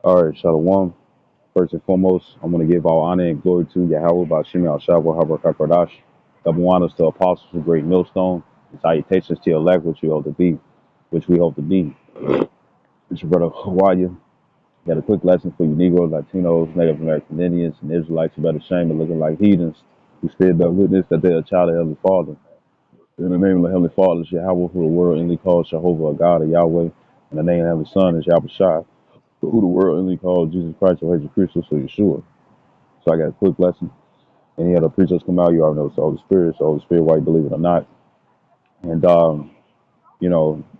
All right, Shalom. First and foremost, I want to give all honor and glory to Yahweh by Shemi Al Shabbat Habakkatosh. Double honors to apostles of great millstone, and salutations to elect, which we hope to be, which we hope to be. It's your brother Hawaii. Got a quick lesson for you Negroes, Latinos, Native American Indians, and Israelites who better shame of looking like heathens who still bear witness that they are a child of Heavenly Father. In the name of the Heavenly Father is Yahweh, who the world only calls Jehovah, a God of Yahweh. In the name of the Heavenly Son is Yahweh Shai, who the world only calls Jesus Christ or Jesus Christus or Yeshua. So I got a quick lesson. Any other preachers come out, you already know it's the Holy Spirit. It's the Holy Spirit, whether you believe it or not. And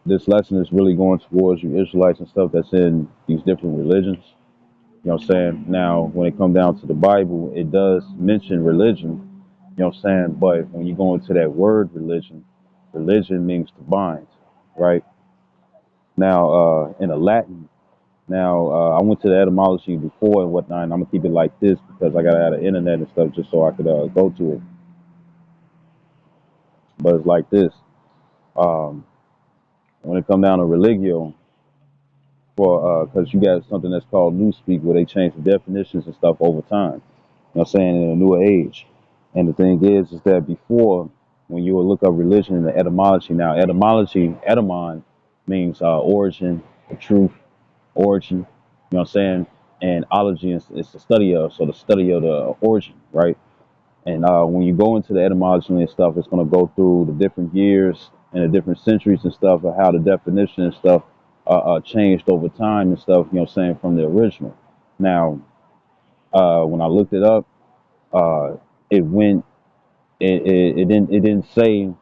this lesson is really going towards you Israelites and stuff that's in these different religions. You know what I'm saying? Now, when it comes down to the Bible, it does mention religion, you know what I'm saying? But when you go into that word religion, religion means to bind, right? Now, in the Latin, I went to the etymology before and whatnot, and I'm gonna keep it like this because I gotta add the internet and stuff just so I could go to it. But it's like this. Um, when it come down to religio, for because you got something that's called newspeak where they change the definitions and stuff over time. You know what I'm saying, in a newer age. And the thing is that before, when you would look up religion in the etymology, now etymology, etymon means origin, the truth, origin. You know what I'm saying? And ology is the study of, so the study of the origin, right? And when you go into the etymology and stuff, it's going to go through the different years and the different centuries and stuff of how the definition and stuff changed over time and stuff, you know, saying from the original. Now, when I looked it up, uh, it went, it didn't say,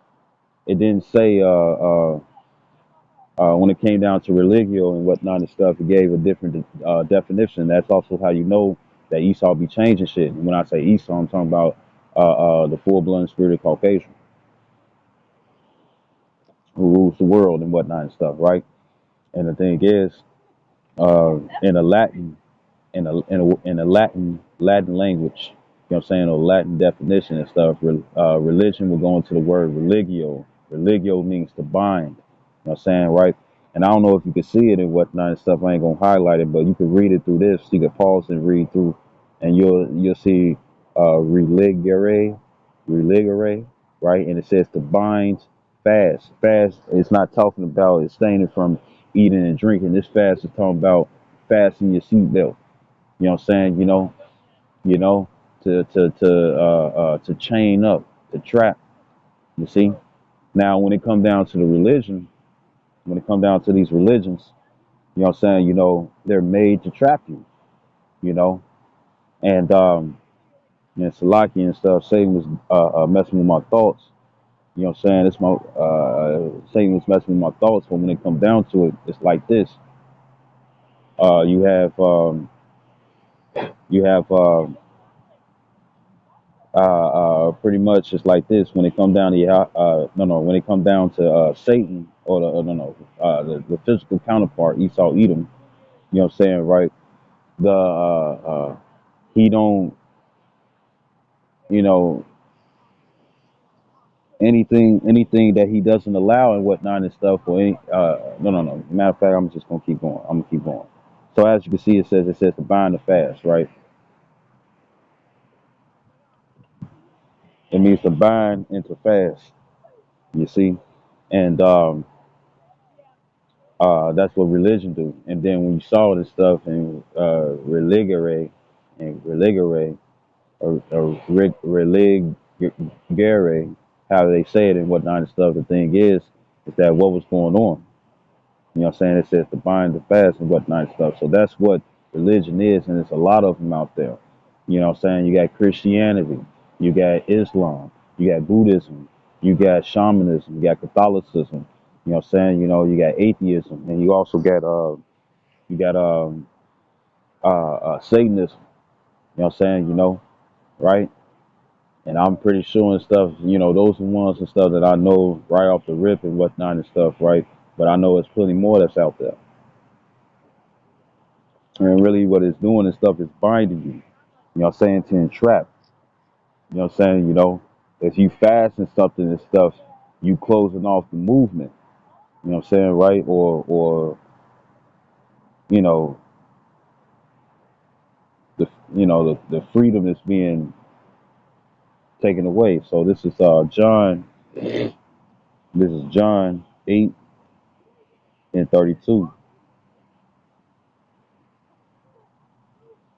when it came down to religio and whatnot and stuff, it gave a different definition. That's also how you know that Esau be changing shit. And when I say Esau, I'm talking about the full-blood spirited Caucasian who rules the world and whatnot and stuff, right? And the thing is, in a Latin, in a Latin language, you know what I'm saying, or Latin definition and stuff, religion will go into the word religio. Religio means to bind. You know what I'm saying, right? And I don't know if you can see it and whatnot and stuff. I ain't gonna highlight it, but you can read it through this. You can pause and read through, and you'll see religere, right? And it says to bind, fast. Fast. It's not talking about abstaining from eating and drinking. This fast is talking about fasten your seatbelt. You know what I'm saying? You know, to chain up, to trap. You see. Now, when it come down to the religion, when it come down to these religions, you know what I'm saying? You know, they're made to trap you. You know, and Salaki and stuff. Satan was messing with my thoughts. You know what I'm saying? It's my Satan was messing with my thoughts, but when it come down to it, it's like this. You have you have pretty much it's like this when it come down to when it come down to Satan or the no no the physical counterpart Esau Edom. You know what I'm saying, right? The he don't, you know, anything that he doesn't allow and whatnot and stuff or any no. Matter of fact, I'm just gonna keep going. I'm gonna keep going. So as you can see, it says to bind the fast, right? It means to bind and to fast. You see, and that's what religion do. And then when you saw this stuff in religare or religare, how they say it and whatnot and stuff. The thing is that what was going on. You know what I'm saying? It says to bind the fast and whatnot and stuff. So that's what religion is, and there's a lot of them out there. You know what I'm saying? You got Christianity, you got Islam, you got Buddhism, you got shamanism, you got Catholicism. You know what I'm saying? You know, you got atheism, and you also got you got Satanism. You know what I'm saying? You know, right? And I'm pretty sure and stuff, you know, those are ones and stuff that I know right off the rip and whatnot and stuff, right? But I know there's plenty more that's out there. And really what it's doing and stuff is binding you. You know what I'm saying? To entrap. You know what I'm saying? You know, if you fast and something and stuff, you closing off the movement. You know what I'm saying, right? Or you know, the freedom is being taken away. So this is John. This is John 8:32.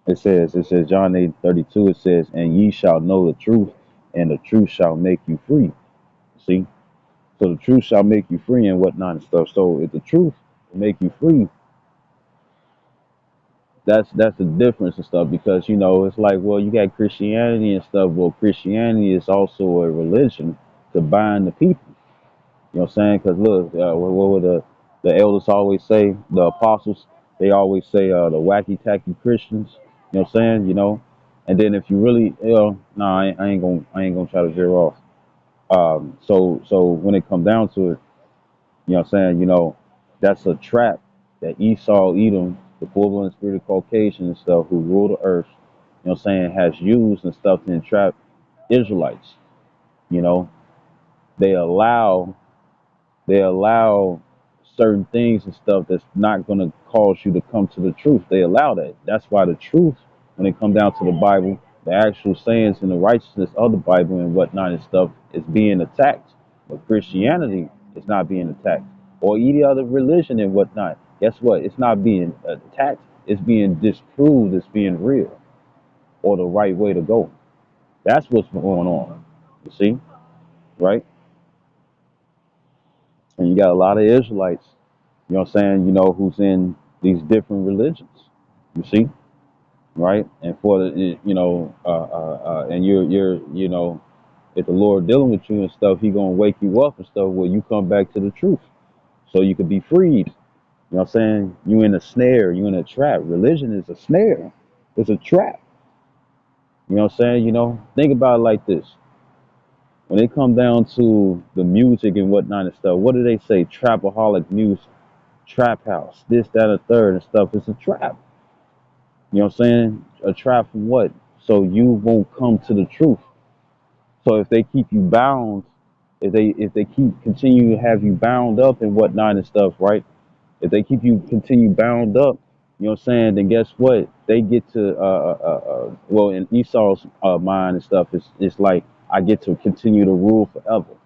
It says John 8:32. It says, "And ye shall know the truth, and the truth shall make you free." See, so the truth shall make you free and whatnot and stuff. So if the truth will make you free, that's the difference and stuff. Because it's like, well, you got Christianity and stuff. Well, Christianity is also a religion to bind the people. You know what I'm saying? Because look, what would the elders always say? The apostles, they always say, the wacky tacky Christians. You know what I'm saying? And then if you really, nah, I ain't gonna try to veer off. So when it come down to it, you know what I'm saying? That's a trap that Esau, Edom, the full-blown spirit of Caucasian and stuff who rule the earth, you know what I'm saying, has used and stuff to entrap Israelites. You know, they allow they allow certain things and stuff that's not going to cause you to come to the truth. They allow that. That's why the truth, when it comes down to the Bible, the actual sayings and the righteousness of the Bible and whatnot and stuff is being attacked. But Christianity is not being attacked. Or any other religion and whatnot. Guess what? It's not being attacked. It's being disproved as being real or the right way to go. That's what's going on. You see? Right? And you got a lot of Israelites, you know what I'm saying, who's in these different religions, you see, right? And for the, and if the Lord dealing with you and stuff, he gonna wake you up and stuff where you come back to the truth so you could be freed. You know what I'm saying? You in a snare, you in a trap. Religion is a snare. It's a trap. You know what I'm saying? Think about it like this. When they come down to the music and whatnot and stuff, what do they say? Trapaholic music, trap house, this, that, and third and stuff. It's a trap. You know what I'm saying? A trap from what? So you won't come to the truth. So if they keep you bound, if they keep continue to have you bound up and whatnot and stuff, right? If they keep you continue bound up, you know what I'm saying? Then guess what? They get to well, in Esau's mind and stuff, it's like I get to continue to rule forever.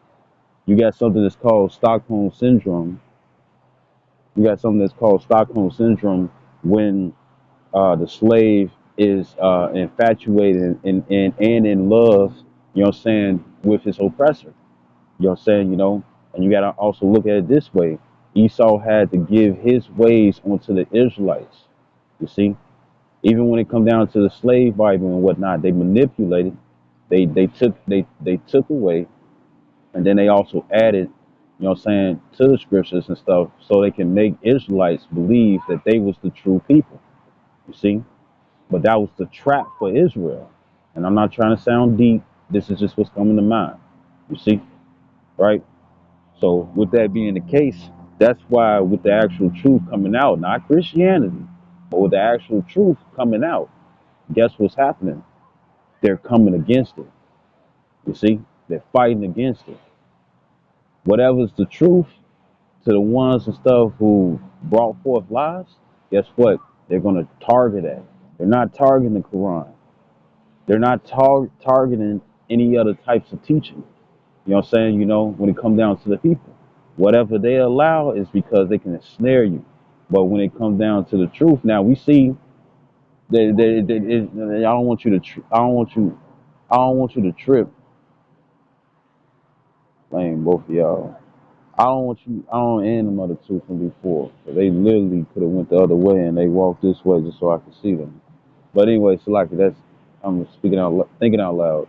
You got something that's called Stockholm syndrome. You got something that's called Stockholm syndrome when the slave is infatuated and in love, you know what I'm saying, with his oppressor. You know what I'm saying, and you got to also look at it this way. Esau had to give his ways onto the Israelites. You see, even when it come down to the slave Bible and whatnot, they manipulated, they took away, and then they also added, you know what I'm saying, to the scriptures and stuff so they can make Israelites believe that they was the true people. You see? But that was the trap for Israel. And I'm not trying to sound deep. This is just what's coming to mind. You see? Right? So with that being the case, that's why with the actual truth coming out, not Christianity, but with the actual truth coming out, guess what's happening? They're coming against it. You see? They're fighting against it. Whatever's the truth to the ones and stuff who brought forth lies, guess what? They're going to target that. They're not targeting the Quran. They're not targeting any other types of teaching. You know what I'm saying? When it comes down to the people, whatever they allow is because they can ensnare you. But when it comes down to the truth, now we see I don't want you to. I don't want you to trip, blame both of y'all. I don't want you. I don't and them other two from before. So they literally could have went the other way and they walked this way just so I could see them. But anyway, so like that's I'm speaking out, thinking out loud.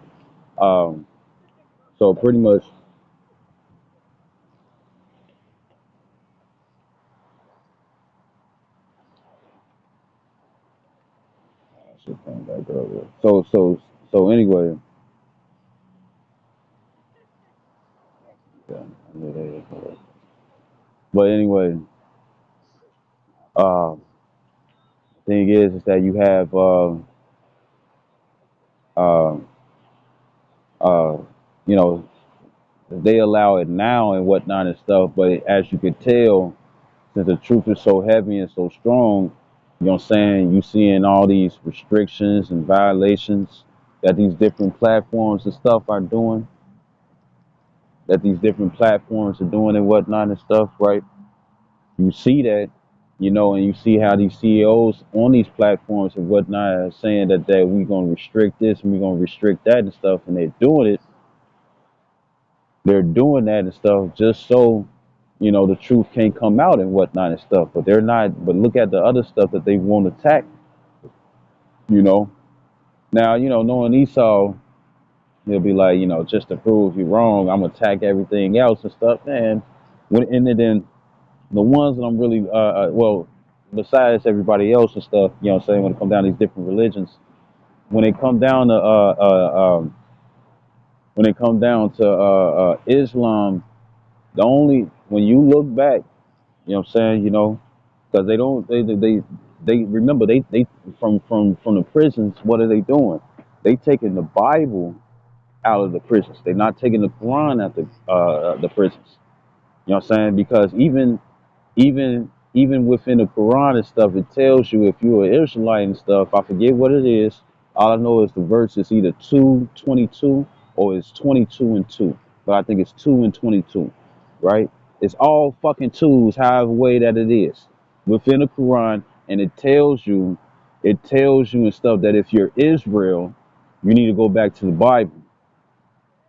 So pretty much. Shit came back earlier. So anyway, yeah, I knew that. But anyway, uh, thing is that you have uh, uh, you know, they allow it now and whatnot and stuff. But as you could tell, since the truth is so heavy and so strong, You know what I'm saying? You seeing all these restrictions and violations that these different platforms and stuff are doing, that these different platforms are doing and whatnot and stuff, right? You see that, and you see how these CEOs on these platforms and whatnot are saying that we're gonna restrict this and we're gonna restrict that and stuff, and they're doing that and stuff just so, the truth can't come out and whatnot and stuff. But they're not. But look at the other stuff that they won't attack. You know. Now, knowing Esau, he'll be like, just to prove you wrong, I'm gonna attack everything else and stuff. And then the ones that I'm really, well, besides everybody else and stuff, what I'm saying, when it comes down to these different religions, when it come down to, Islam, the only when you look back, what I'm saying, because they don't, they remember they from the prisons, what are they doing? They taking the Bible out of the prisons. They're not taking the Quran out the prisons. You know what I'm saying? Because even within the Quran and stuff, it tells you if you're an Israelite and stuff. I forget what it is. All I know is the verse is either 2:22 or it's 22:2. But I think it's 2:22, right? It's all fucking twos, however way that it is within the Quran, and it tells you and stuff that if you're Israel, you need to go back to the Bible. You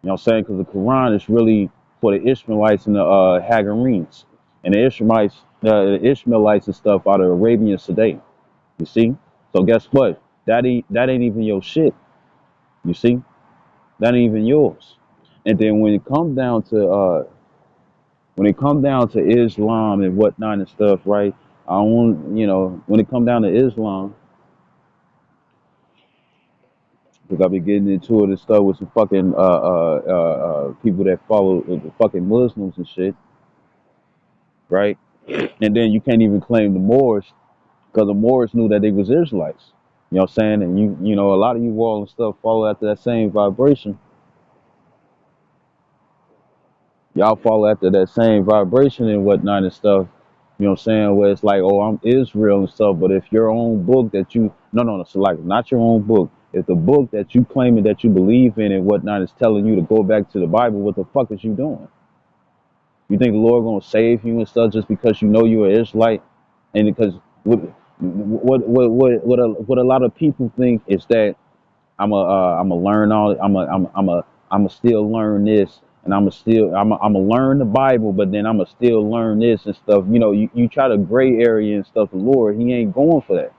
know what I'm saying? Because the Quran is really for the Ishmaelites and the Hagarenes. And the Ishmaelites and stuff are the Arabians today. You see? So guess what? That ain't even your shit. You see? That ain't even yours. And then when it comes down to Islam and whatnot and stuff, right? I don't, when it comes down to Islam, because I've been getting into it and stuff with some fucking people that follow the fucking Muslims and shit, right? And then you can't even claim the Moors because the Moors knew that they was Israelites. You know what I'm saying? And a lot of you all and stuff follow after that same vibration. Y'all follow after that same vibration and whatnot and stuff. You know what I'm saying? Where it's like, oh, I'm Israel and stuff. But if your own book that you, no, so like not your own book. If the book that you claiming that you believe in and whatnot is telling you to go back to the Bible, what the fuck is you doing? You think the Lord gonna save you and stuff just because you know you're an Israelite? And because what a lot of people think is that I'm a learn all I'm a still learn this and I'm a learn the Bible, but then I'm a still learn this and stuff. You try to gray area and stuff. The Lord, He ain't going for that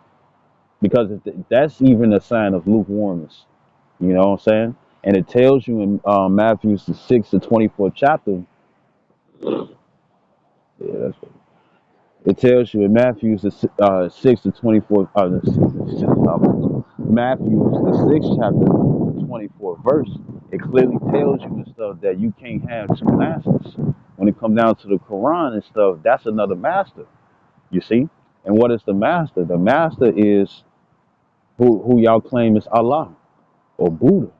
because that's even a sign of lukewarmness. You know what I'm saying? And it tells you in Matthew's the 6 to 24 chapter. Yeah, that's what it tells you in Matthew's the 6 to 24. Matthew's the 6th chapter, 24th verse. It clearly tells you and stuff that you can't have two masters. When it comes down to the Quran and stuff, that's another master. You see? And what is the master? The master is who y'all claim is Allah or Buddha,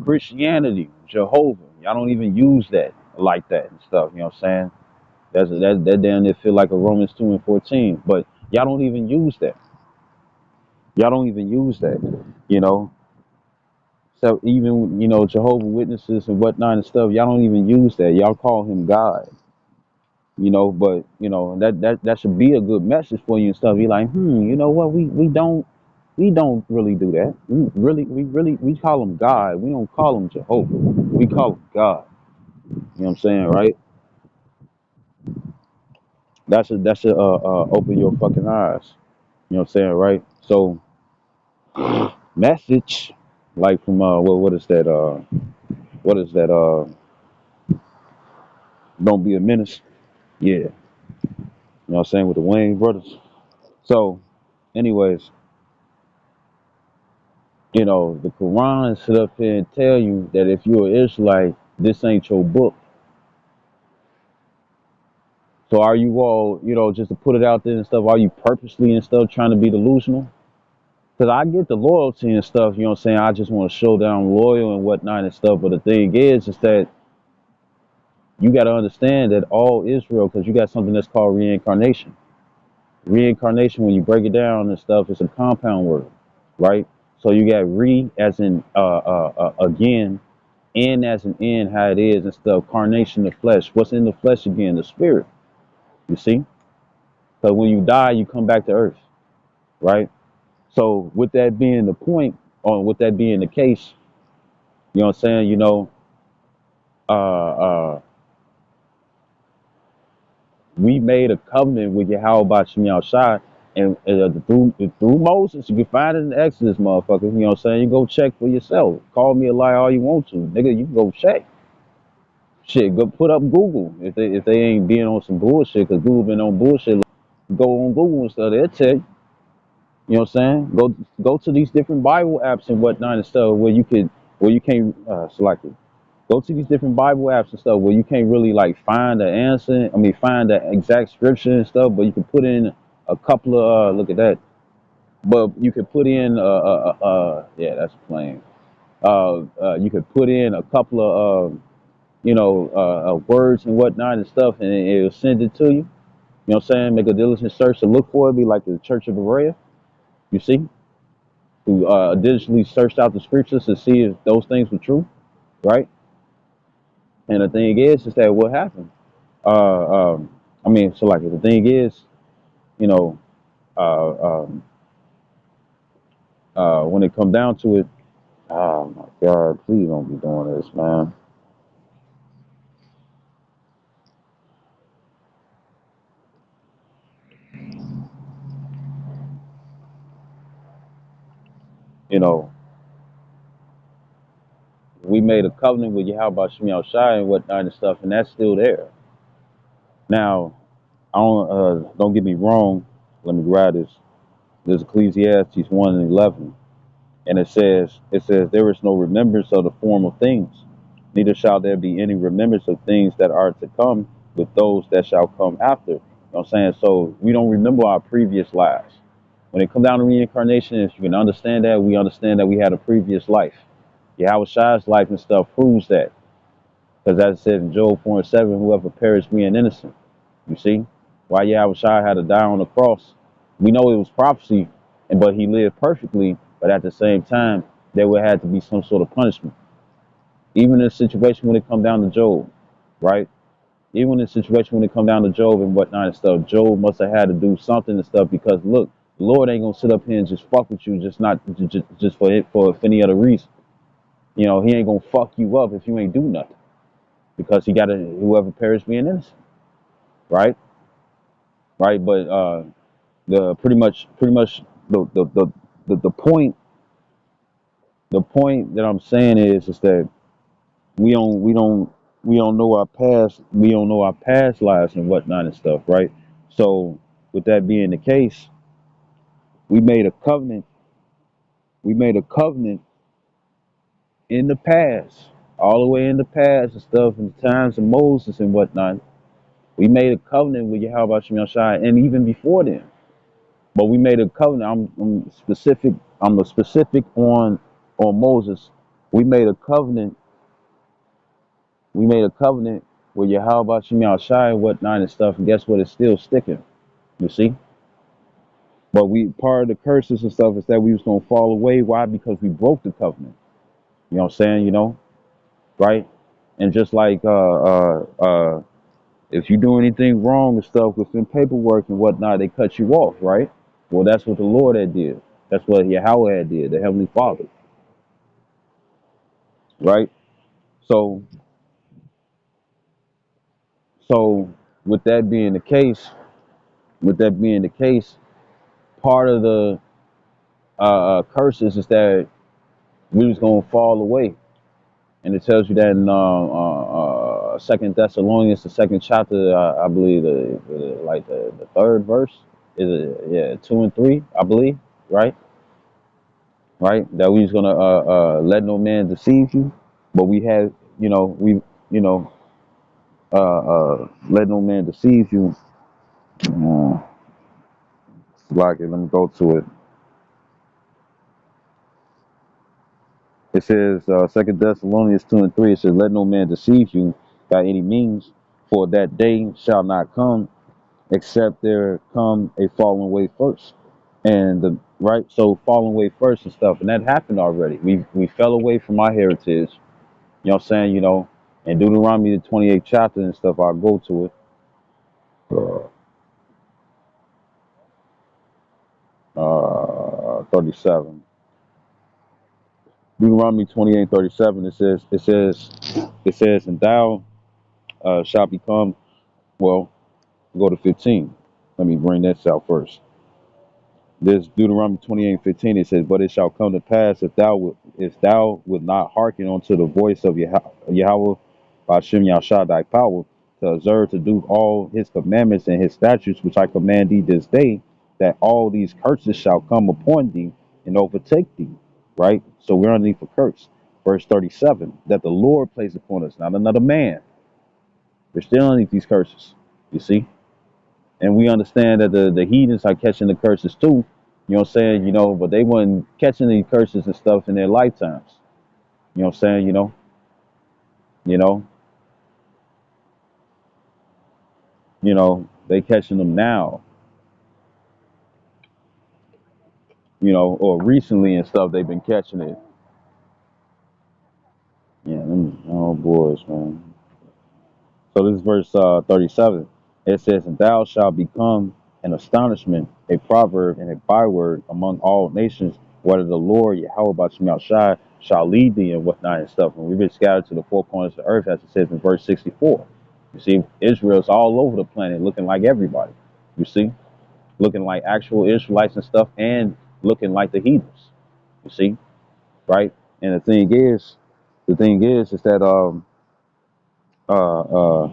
Christianity, Jehovah. Y'all don't even use that like that and stuff. You know what I'm saying? That damn it feel like a Romans 2:14, but y'all don't even use that. Y'all don't even use that, you know. So even Jehovah Witnesses and whatnot and stuff, y'all don't even use that. Y'all call him God, But that should be a good message for you and stuff. Be like, you know what? We don't really do that. We call him God. We don't call him Jehovah. We call him God. You know what I'm saying, right? That should open your fucking eyes. You know what I'm saying, right? So message, like from what is that don't be a menace. Yeah, what I'm saying, with the Wayne brothers. So anyways, the Quran sit up here and tell you that if you're an Israelite, this ain't your book. So are you all, just to put it out there and stuff, are you purposely and stuff trying to be delusional? Because I get the loyalty and stuff, you know what I'm saying? I just want to show that I'm loyal and whatnot and stuff. But the thing is that you got to understand that all Israel, because you got something that's called reincarnation. Reincarnation, when you break it down and stuff, it's a compound word, right? So you got re as in again, in as in in, how it is and stuff. Carnation, the flesh. What's in the flesh again? The spirit. You see? So when you die, you come back to earth, right? So with that being the point, or with that being the case, you know what I'm saying? Uh, uh, we made a covenant with Yahweh Shem Shai, and through Moses, you can find it in Exodus, motherfucker. You know what I'm saying? You go check for yourself. Call me a liar all you want to, nigga. You can go check. Shit, go put up Google if they ain't being on some bullshit, cause Google been on bullshit. Go on Google and stuff. They'll tell you. You know what I'm saying? Go to these different Bible apps and whatnot and stuff where you can't select it. Go to these different Bible apps and stuff where you can't really like find the answer. I mean, find the exact scripture and stuff, but you can put in a couple of look at that. But you could put in yeah, that's plain. You could put in a couple of words and whatnot and stuff, and it'll send it to you. You know what I'm saying? Make a diligent search to look for it. Be like the Church of Berea. You see, who diligently searched out the scriptures to see if those things were true, right? And the thing is that what happened? I mean, so like the thing is, you know, uh, um, when it come down to it, oh my God, please don't be doing this, man. You know, we made a covenant with Yahweh Shem Shai and whatnot and stuff, and that's still there. Now, don't get me wrong. Let me grab this. There's Ecclesiastes 1:11. And it says, there is no remembrance of the former things, neither shall there be any remembrance of things that are to come with those that shall come after. You know what I'm saying? So we don't remember our previous lives. When it comes down to reincarnation, if you can understand that, we understand that we had a previous life. Yahweh Shai's life and stuff proves that. Because as it said in Job 4:7, whoever perished being innocent. You see? Why Yahweh Shai had to die on the cross. We know it was prophecy, but he lived perfectly, but at the same time, there would have to be some sort of punishment. Even in a situation when it come down to Job, right? Even in a situation when it come down to Job and whatnot and stuff, Job must have had to do something and stuff because look, the Lord ain't gonna sit up here and just fuck with you, just for it for any other reason. You know, he ain't gonna fuck you up if you ain't do nothing because he got to whoever perished being innocent, right? Right, but the pretty much the point that I'm saying is that we don't we don't we don't know our past, we don't know our past lives and whatnot and stuff, right? So with that being the case, we made a covenant we made a covenant in the past, all the way in the past and stuff, in the times of Moses and whatnot. We made a covenant with Yahweh Shem Shai, and even before then. But we made a covenant. I'm specific. I'm a specific on Moses. We made a covenant. We made a covenant with Yahweh Shem Shai and whatnot and stuff. And guess what? It's still sticking. You see. But we part of the curses and stuff is that we was gonna fall away. Why? Because we broke the covenant. You know what I'm saying? You know, right? And just like if you do anything wrong and stuff within paperwork and whatnot, they cut you off, right? Well, that's what the Lord had did. That's what Yahweh had did, the Heavenly Father, right? So, so with that being the case, with that being the case, part of the curses is that we was gonna fall away, and it tells you that in Second Thessalonians, the second chapter, I believe the third verse is it, yeah, 2 and 3, I believe, right? Right? That we was gonna let no man deceive you, but we had, you know, let no man deceive you. Uh, like it, let me go to it. It says, Second Thessalonians 2 and 3. It says, "Let no man deceive you by any means, for that day shall not come except there come a falling away first. And the right, so falling away first and stuff, and that happened already. We fell away from our heritage. You know what I'm saying? You know, and Deuteronomy the 28th chapter and stuff. I'll go to it. 37. Deuteronomy 28:37. It says, and thou shalt become. Well, go to 15. Let me bring this out first. This Deuteronomy 28:15, it says, but it shall come to pass if thou would not hearken unto the voice of Yahweh by Shem Yahshua thy power, to observe to do all his commandments and his statutes which I command thee this day, that all these curses shall come upon thee and overtake thee. Right? So we're underneath a curse. Verse 37, that the Lord placed upon us, not another man. We're still underneath these curses. You see? And we understand that the heathens are catching the curses too. You know what I'm saying? You know, but they weren't catching the curses and stuff in their lifetimes. You know what I'm saying? You know, they catching them now. You know, or recently and stuff. They've been catching it. Yeah, oh boys, man. So this is verse 37. It says, and thou shalt become an astonishment, a proverb, and a byword among all nations, whether the Lord, Yahweh Bashim Shai, shall lead thee and whatnot and stuff. And we've been scattered to the four corners of the earth, as it says in verse 64. You see, Israel's all over the planet looking like everybody. You see, looking like actual Israelites and stuff, and looking like the heathens. You see, right? And the thing is that uh uh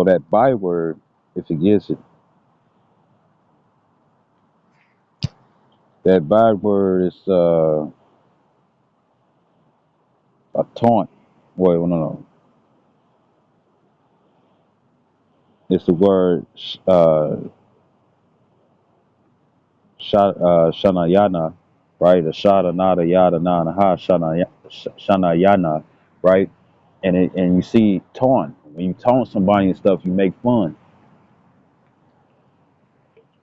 that byword, if it gets it, that byword is a taunt. Wait, no, no. It's the word shanayana, right? A shada nada yada nana ha shanayana, right? And you see taunt. When you taunt somebody and stuff, you make fun,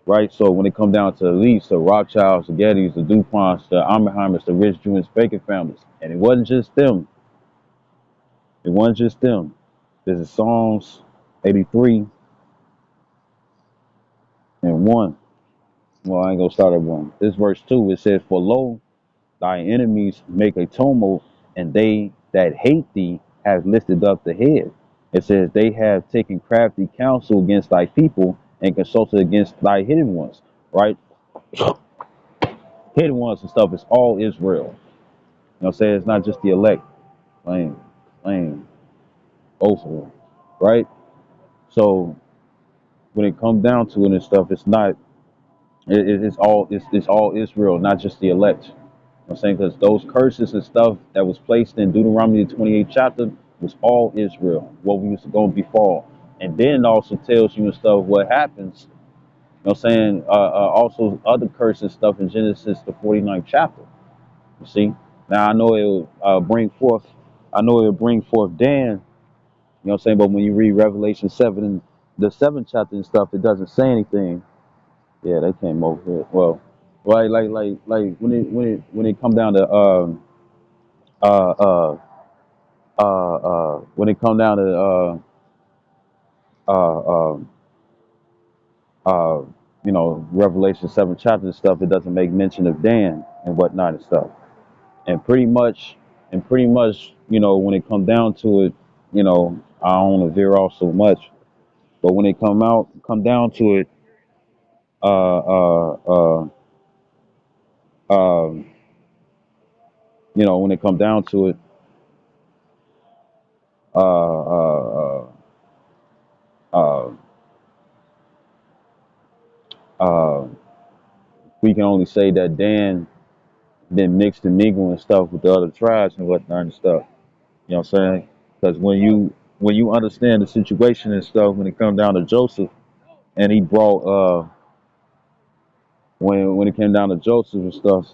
right? So when it comes down to the elites, the Rothschilds, the Gettys, the DuPonts, the Oppenheimers, the rich Jewish Bacon families, and it wasn't just them. It wasn't just them. This is Psalms 83 and 1. Well, I ain't gonna start at 1. This verse 2, it says, for lo, thy enemies make a tumult, and they that hate thee have lifted up the head. It says, they have taken crafty counsel against thy people and consulted against thy hidden ones. Right? Hidden ones and stuff is all Israel. You know what I'm saying? It's not just the elect. Plain, also. Right? So when it comes down to it and stuff, it's not it's all Israel, not just the elect. You know what I'm saying? Because those curses and stuff that was placed in Deuteronomy the 28th chapter was all Israel, what we was going to befall. And then it also tells you and stuff what happens. You know what I'm saying? Also other curses stuff in Genesis the 49th chapter. You see? Now I know it'll bring forth Dan. You know what I'm saying? But when you read Revelation 7 and the 7th chapter and stuff, it doesn't say anything. Yeah, they came over here. Well, right, like when it come down to uh uh when it come down to uh uh uh Revelation 7 chapter and stuff, it doesn't make mention of Dan and whatnot and stuff. And pretty much, when it come down to it, I don't want to veer off so much, but when it come down to it, uh uh uh um when it come down to it, uh uh uh uh we can only say that Dan been mixed and mingled and stuff with the other tribes and whatnot and stuff. You know what I'm saying? Because when you understand the situation and stuff, when it come down to Joseph, and he brought when it came down to Joseph and stuff,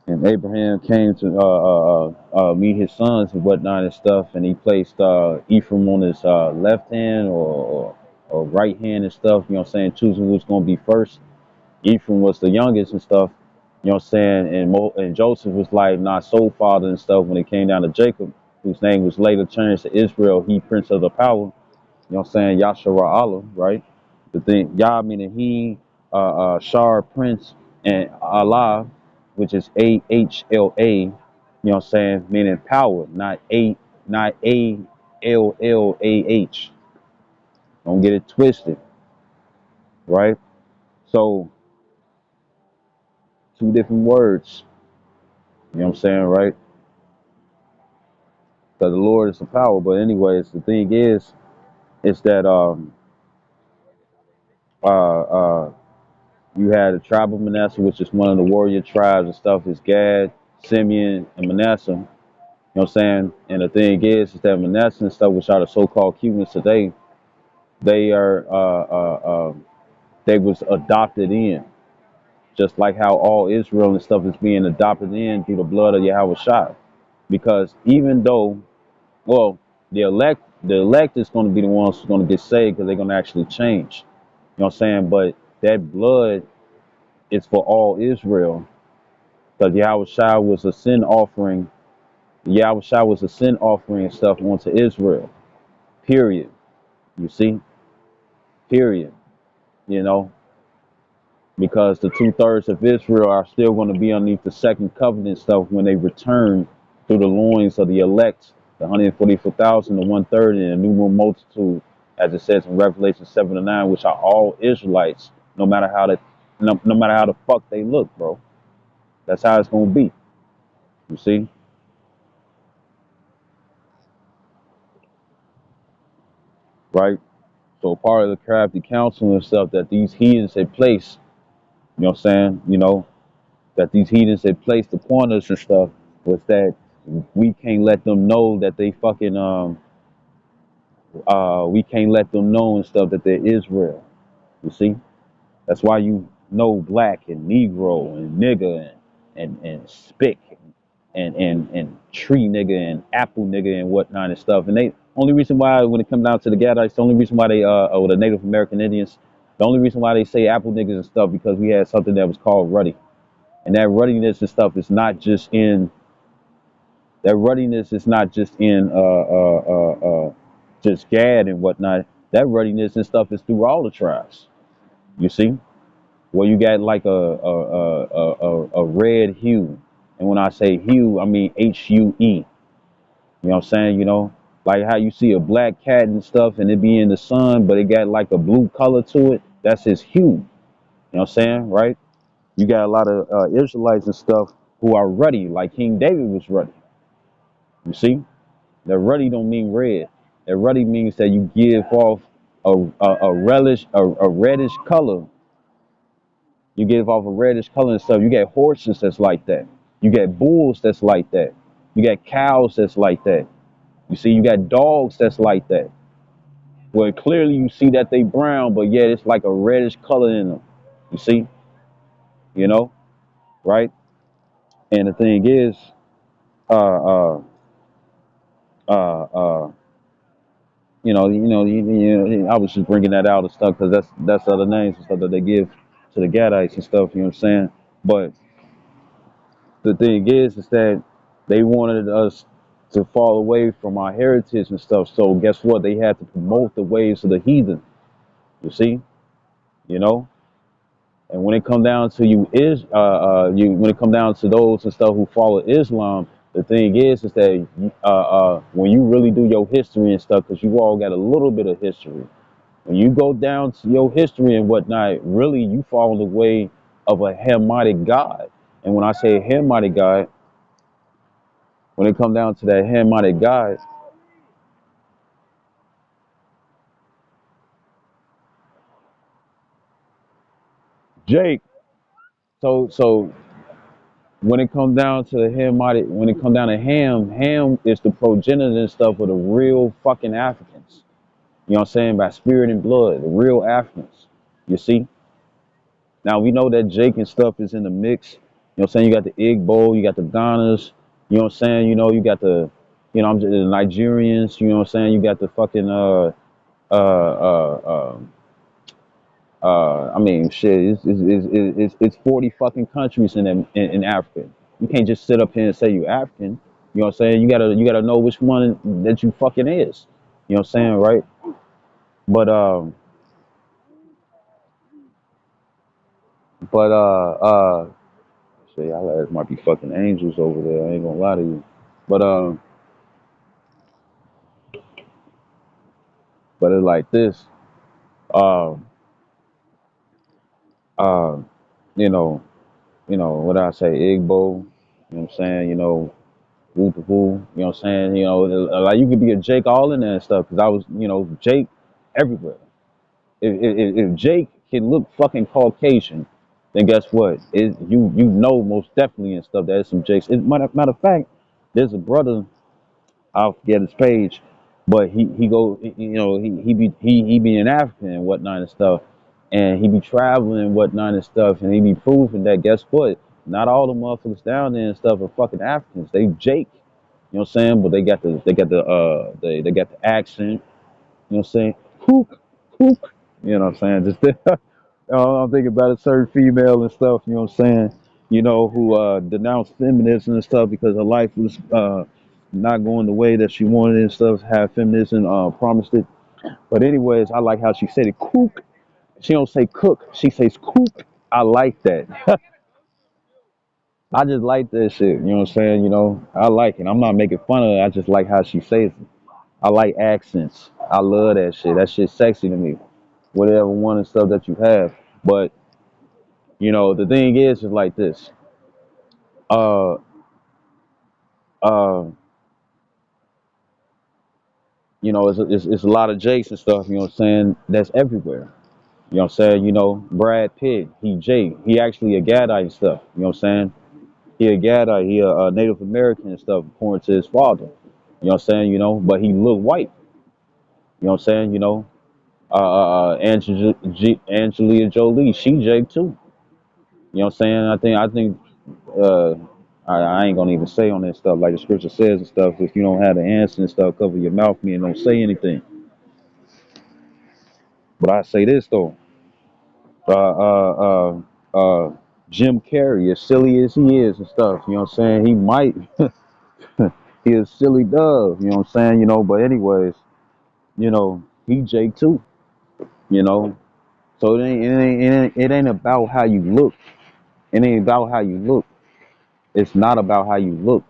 and Abraham came to meet his sons and whatnot and stuff, and he placed Ephraim on his left hand, or or right hand and stuff, you know what I'm saying, choosing who's gonna be first. Ephraim was the youngest and stuff, you know what I'm saying, and Joseph was like not soul father and stuff when it came down to Jacob, whose name was later changed to Israel, he prince of the power, you know what I'm saying, Yasharah Allah, right? The thing, Yah meaning he, Shar Prince, and Allah, which is AHLA, you know what I'm saying, meaning power, not ALLAH. Don't get it twisted, right? So two different words, you know what I'm saying, right? Because the Lord is the power. But anyways, the thing is that uh you had the tribe of Manasseh, which is one of the warrior tribes and stuff, is Gad, Simeon, and Manasseh. You know what I'm saying? And the thing is that Manasseh and stuff, which are the so-called Cubans today, they are they was adopted in, just like how all Israel and stuff is being adopted in through the blood of Yahweh Shai. Because even though, well, the elect is going to be the ones who's going to get saved because they're going to actually change. You know what I'm saying? But that blood is for all Israel because Yahweh Shai was a sin offering. Yahweh Shai was a sin offering and stuff onto Israel. Period. You see? Period. You know, because the 2/3 of Israel are still going to be underneath the second covenant stuff when they return through the loins of the elect, the 144,000, the 1/3, and the numerable multitude, as it says in Revelation 7 to 9, which are all Israelites, no matter how the fuck they look, bro. That's how it's going to be. You see, right? So part of the crafty counsel and stuff that these heathens had placed, you know what I'm saying? You know, that these heathens had placed upon us and stuff was that we can't let them know that they fucking we can't let them know and stuff that they're Israel. You see? That's why you know black and Negro and nigga and spick and tree nigga and apple nigga and whatnot and stuff. And they only reason why when it comes down to the Gadites, the only reason why they or the Native American Indians, the only reason why they say apple niggas and stuff because we had something that was called ruddy. And that ruddiness and stuff is not just in that ruddiness is not just in just Gad and whatnot. That ruddiness and stuff is through all the tribes. You see, where you got like a red hue, and when I say hue, I mean HUE. You know what I'm saying? You know, like how you see a black cat and stuff, and it be in the sun, but it got like a blue color to it. That's his hue. You know what I'm saying, right? You got a lot of Israelites and stuff who are ruddy, like King David was ruddy. You see, that ruddy don't mean red. That ruddy means that you give off a reddish color. You give off a reddish color and stuff. You got horses that's like that. You got bulls that's like that. You got cows that's like that. You see, you got dogs that's like that. Where clearly you see that they brown, but yet it's like a reddish color in them. You see, you know, right? And the thing is, uh, uh, uh, I was just bringing that out and stuff because that's other names and stuff that they give to the Gadites and stuff. You know what I'm saying? But the thing is that they wanted us to fall away from our heritage and stuff. So guess what? They had to promote the ways of the heathen. You see, you know. And when it come down to when it come down to those and stuff who follow Islam, the thing is that when you really do your history and stuff, because you all got a little bit of history. When you go down to your history and whatnot, really you fall in the way of a Hamitic God. And when I say Hamitic God, when it comes down to that Hamitic God, Jake. So when it comes down to the Hamitic, when it comes down to Ham is the progenitor and stuff of the real fucking Africans. You know what I'm saying? By spirit and blood, the real Africans. You see? Now we know that Jake and stuff is in the mix. You know what I'm saying? You got the Igbo, you got the Ghanas, you know what I'm saying? You know, you got the, I'm just the Nigerians, you know what I'm saying? You got the fucking uh, uh, um, I mean, shit, it's 40 fucking countries in Africa. You can't just sit up here and say you African. You know what I'm saying? You gotta know which one that you fucking is. You know what I'm saying, right? But but shit, y'all ass might be fucking angels over there. I ain't gonna lie to you. But but it's like this. Um uh, you know, what I say, Igbo. You know what I'm saying? Woo to woo. You know what I'm saying? Like you could be a Jake all in there and stuff. Cause I was, Jake everywhere. If Jake can look fucking Caucasian, then guess what? You know most definitely and stuff that is some Jakes. Matter of fact, there's a brother. I'll forget his page, but he go he be in Africa and whatnot and stuff, and he be traveling and whatnot and stuff, and he be proving that guess what? Not all the motherfuckers down there and stuff are fucking Africans. They Jake, you know what I'm saying? But they got the accent, you know what I'm saying? Hook, hook, you know what I'm saying? Just I'm thinking about a certain female and stuff, you know what I'm saying? Who denounced feminism and stuff because her life was not going the way that she wanted and stuff, have feminism promised it. But anyways, I like how she said it, cook. She don't say cook, she says cook. I like that. I just like that shit, you know what I'm saying? I like it. I'm not making fun of it. I just like how she says it. I like accents. I love that shit. That shit's sexy to me. Whatever one and stuff that you have. But the thing is like this. Uh, uh, it's a lot of Jakes and stuff. You know what I'm saying? That's everywhere. You know what I'm saying? Brad Pitt, he Jake. He actually a Gadite and stuff. You know what I'm saying? He a Gadite. He a Native American and stuff, according to his father. You know what I'm saying? But he look white. You know what I'm saying? Angelina Jolie, she Jake too. You know what I'm saying? I think uh I ain't gonna even say on that stuff like the scripture says and stuff. If you don't have the answer and stuff, cover your mouth, me and don't say anything. But I say this though, uh, uh, Jim Carrey, as silly as he is and stuff, you know what I'm saying? He might, he is silly dove, you know what I'm saying? But anyways, he Jake too, you know. So it ain't about how you look. It ain't about how you look. It's not about how you look.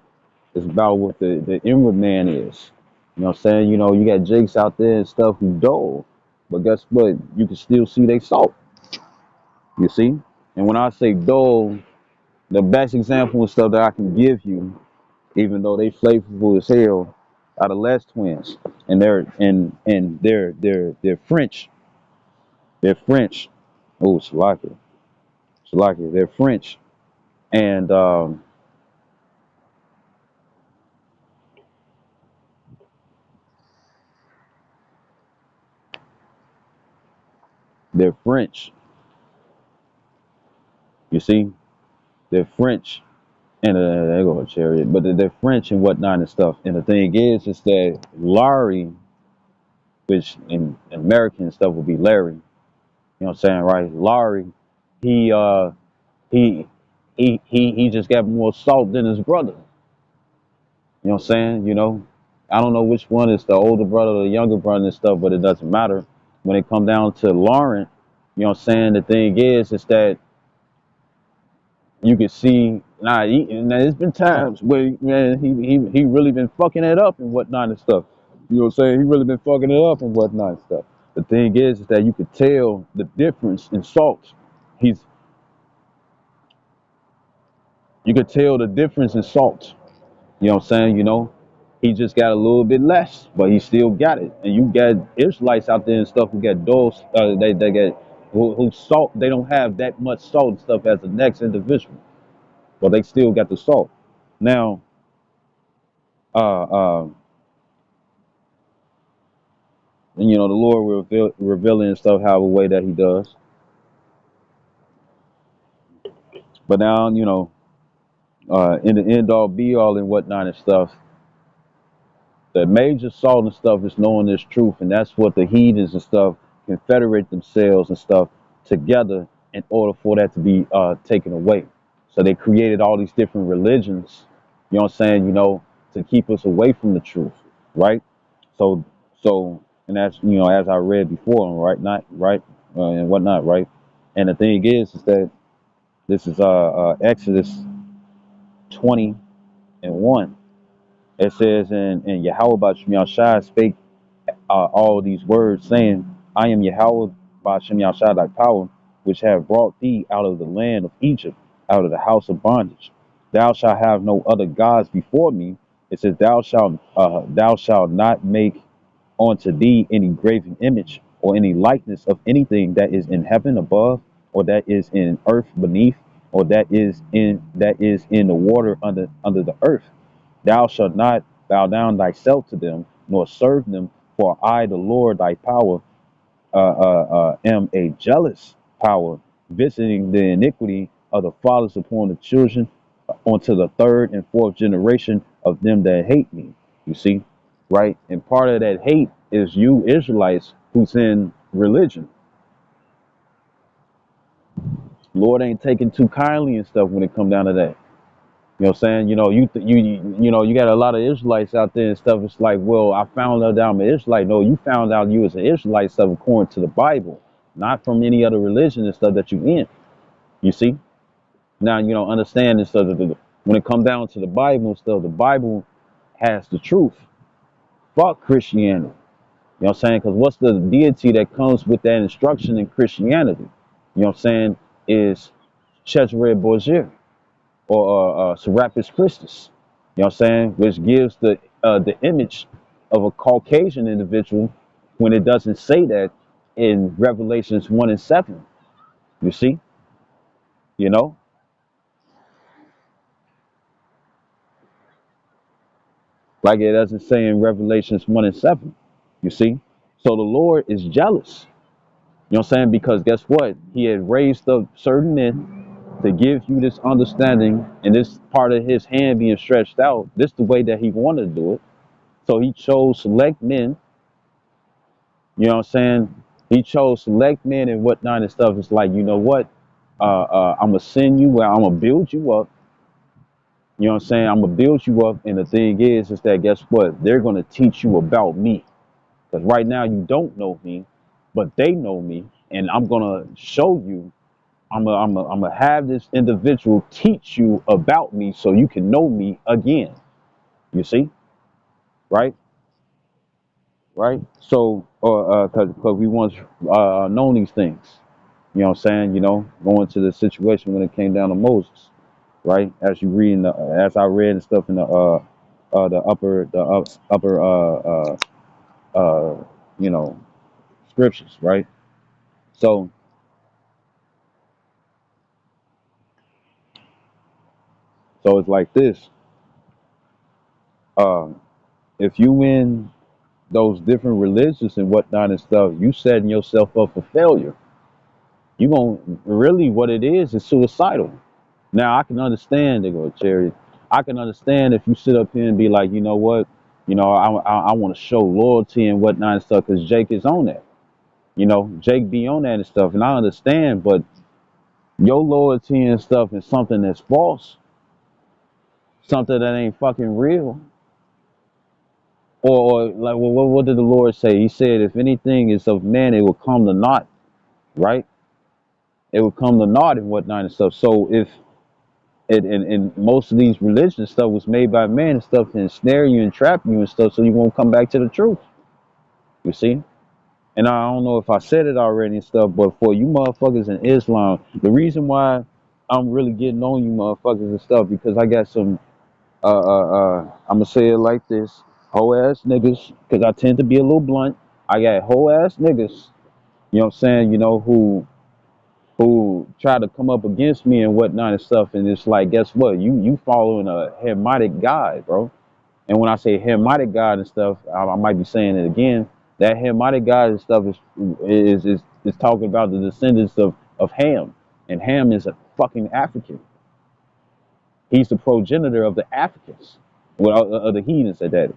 It's about what the inward man is. You know what I'm saying? You got Jakes out there and stuff who dull. But guess what? You can still see they salt. You see? And when I say dull, the best example and stuff that I can give you, even though they flavorful as hell, are the Les twins. And they're French. They're French. Oh, Slovakia. Slovakia. They're French. And they're French. You see? They're French. And they go a chariot, but they're French and whatnot and stuff. And the thing is that Larry, which in American stuff would be Larry, you know what I'm saying, right? Larry, he he he just got more salt than his brother. You know what I'm saying? I don't know which one is the older brother or the younger brother and stuff, but it doesn't matter. When it come down to Lauren, you know what I'm saying? The thing is that you can see now there's been times where man he really been fucking it up and whatnot and stuff. You know what I'm saying? He really been fucking it up and whatnot and stuff. The thing is that you could tell the difference in salt. He's You could tell the difference in salt. You know what I'm saying? He just got a little bit less, but he still got it. And you got Israelites out there and stuff who got dose, they get who salt. They don't have that much salt and stuff as the next individual, but they still got the salt. Now, uh, uh, and the Lord will revealing and stuff how the way that He does. But now, in the end all be all and whatnot and stuff, The major salt and stuff is knowing this truth, and that's what the heathens and stuff confederate themselves and stuff together in order for that to be taken away. So they created all these different religions, you know what I'm saying, to keep us away from the truth, right? So and that's, as I read before, right, not right, and whatnot, right? And the thing is that this is Exodus 20:1. It says, and Yahweh Shai spake all these words, saying, I am Yahweh by Shem Yahshai thy power, which have brought thee out of the land of Egypt, out of the house of bondage. Thou shalt have no other gods before me. It says, thou shalt not make unto thee any graven image or any likeness of anything that is in heaven above, or that is in earth beneath, or that is in the water under the earth. Thou shalt not bow down thyself to them, nor serve them, for I, the Lord thy power, am a jealous power, visiting the iniquity of the fathers upon the children, onto the third and fourth generation of them that hate me. You see, right? And part of that hate is you Israelites who's in religion. Lord ain't taking too kindly and stuff when it come down to that. You know what I'm saying? You got a lot of Israelites out there and stuff. It's like, well, I found out that I'm an Israelite. No, you found out you was an Israelite stuff according to the Bible, not from any other religion and stuff that you in. You see? Now, understand this stuff. When it comes down to the Bible and stuff, the Bible has the truth. Fuck Christianity. You know what I'm saying? Because what's the deity that comes with that instruction in Christianity? You know what I'm saying? Is Cesare Borgia or Serapis Christus. You know what I'm saying? Which gives the image of a Caucasian individual when it doesn't say that in Revelations 1:7. You see? You know? Like it doesn't say in Revelations 1:7. You see? So the Lord is jealous. You know what I'm saying? Because guess what? He had raised up certain men to give you this understanding and this part of his hand being stretched out. This is the way that he wanted to do it. So he chose select men. You know what I'm saying? He chose select men and whatnot and stuff. It's like, you know what? I'm going to send you where I'm going to build you up. You know what I'm saying? I'm going to build you up. And the thing is that guess what? They're going to teach you about me. Because right now you don't know me, but they know me. And I'm going to show you. I'm gonna have this individual teach you about me so you can know me again. You see? Right? Right? So, because we once known these things. You know what I'm saying? Going to the situation when it came down to Moses, right? As you read, as I read and stuff in the upper you know, scriptures, right? So, it's like this. Uh, if you in those different religions and whatnot and stuff, you setting yourself up for failure. You going really what it is suicidal. Now I can understand, they go, Cherry. I can understand if you sit up here and be like, you know what, I want to show loyalty and whatnot and stuff because Jake is on that. Jake be on that and stuff, and I understand, but your loyalty and stuff is something that's false, something that ain't fucking real. Or like, well, what did the Lord say? He said, if anything is of man, it will come to naught, right? It will come to naught and whatnot and stuff. So if and most of these religious stuff was made by man and stuff to ensnare you and trap you and stuff so you won't come back to the truth. You see? And I don't know if I said it already and stuff, but for you motherfuckers in Islam, the reason why I'm really getting on you motherfuckers and stuff because I got some I'm gonna say it like this, hoe ass niggas, because I tend to be a little blunt. I got hoe ass niggas, you know what I'm saying, who try to come up against me and whatnot and stuff, and it's like, guess what? You following a Hamitic God, bro. And when I say Hamitic God and stuff, I might be saying it again. That Hamitic God and stuff is talking about the descendants of Ham, and Ham is a fucking African. He's the progenitor of the Africans, well, of the heathens at that.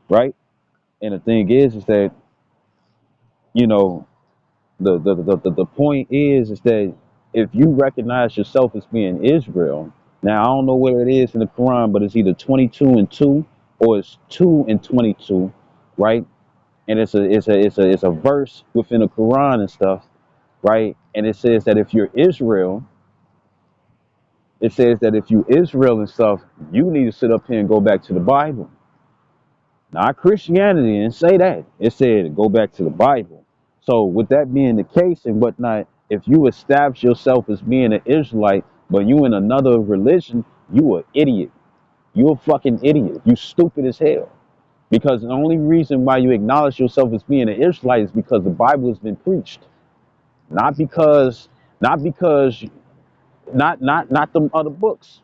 right? And the thing is that, you know, the point is that if you recognize yourself as being Israel, now I don't know where it is in the Quran, but it's either 22:2 or it's 2:22, right? And it's a verse within the Quran and stuff, right? And it says that if you're Israel, it says that if you Israel and stuff, you need to sit up here and go back to the Bible, not Christianity, and say that. It said go back to the Bible. So with that being the case and whatnot, if you establish yourself as being an Israelite, but you in another religion, you an idiot. You a fucking idiot. You stupid as hell. Because the only reason why you acknowledge yourself as being an Israelite is because the Bible has been preached. Not because, not because, not them other books.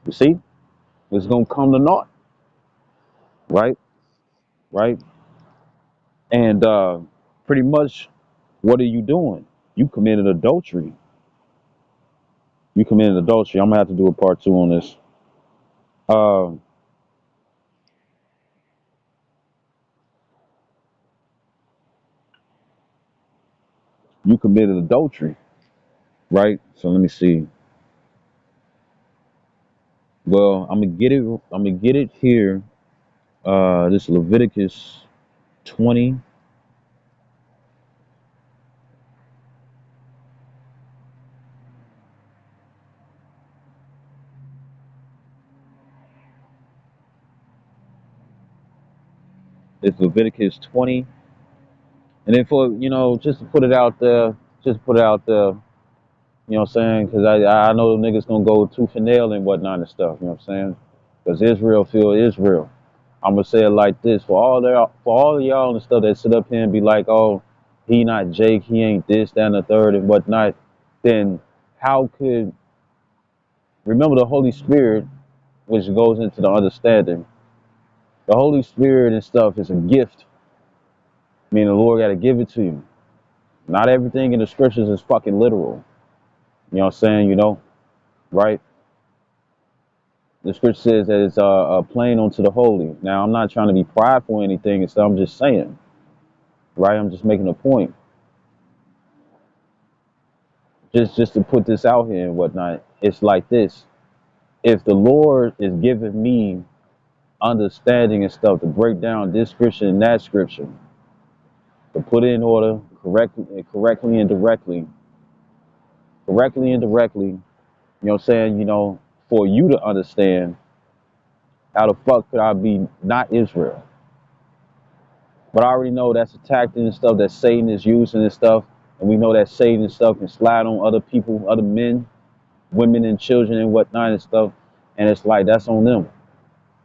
You see, it's gonna come to naught, right? Right? And pretty much, what are you doing? You committed adultery. You committed adultery. I'm gonna have to do a part two on this. Uh, you committed adultery, right? So let me see. Well, I'm gonna get it. I'm gonna get it here. This Leviticus 20. It's Leviticus 20, and then for just to put it out there, just put it out there. You know what I'm saying? Because I know the niggas gonna go tooth and nail and whatnot and stuff. You know what I'm saying? Because Israel feel Israel. I'm gonna say it like this: for all of y'all and stuff that sit up here and be like, "Oh, he not Jake, he ain't this, that, and the third, and whatnot." Then how could remember the Holy Spirit, which goes into the understanding? The Holy Spirit and stuff is a gift. I mean, the Lord got to give it to you. Not everything in the scriptures is fucking literal. You know what I'm saying? Right? The scripture says that it's plain unto the holy. Now, I'm not trying to be prideful or anything, and so I'm just saying, right? I'm just making a point. Just to put this out here and whatnot. It's like this. If the Lord is giving me understanding and stuff to break down this scripture and that scripture, to put it in order correctly and directly, you know what I'm saying, for you to understand, how the fuck could I be not Israel? But I already know that's a tactic and stuff that Satan is using and stuff. And we know that Satan and stuff can slide on other people, other men, women and children and whatnot and stuff. And it's like, that's on them.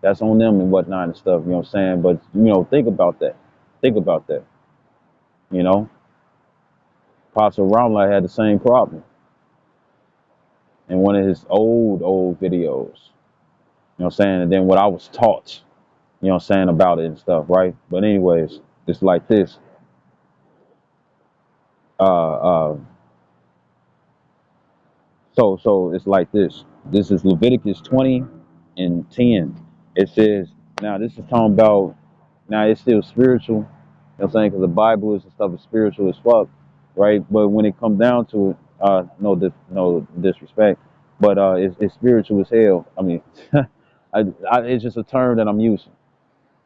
That's on them and whatnot and stuff, you know what I'm saying? But, think about that. Think about that. You know, Pastor Ramla had the same problem in one of his old videos. You know what I'm saying? And then what I was taught, you know what I'm saying, about it and stuff, right? But anyways, it's like this. Uh, uh, so it's like this. This is Leviticus 20 and 10. It says, now this is talking about, now it's still spiritual, you know what I'm saying, because the Bible is and stuff is spiritual as fuck, right? But when it comes down to it, no disrespect, but it's spiritual as hell. I mean, it's just a term that I'm using,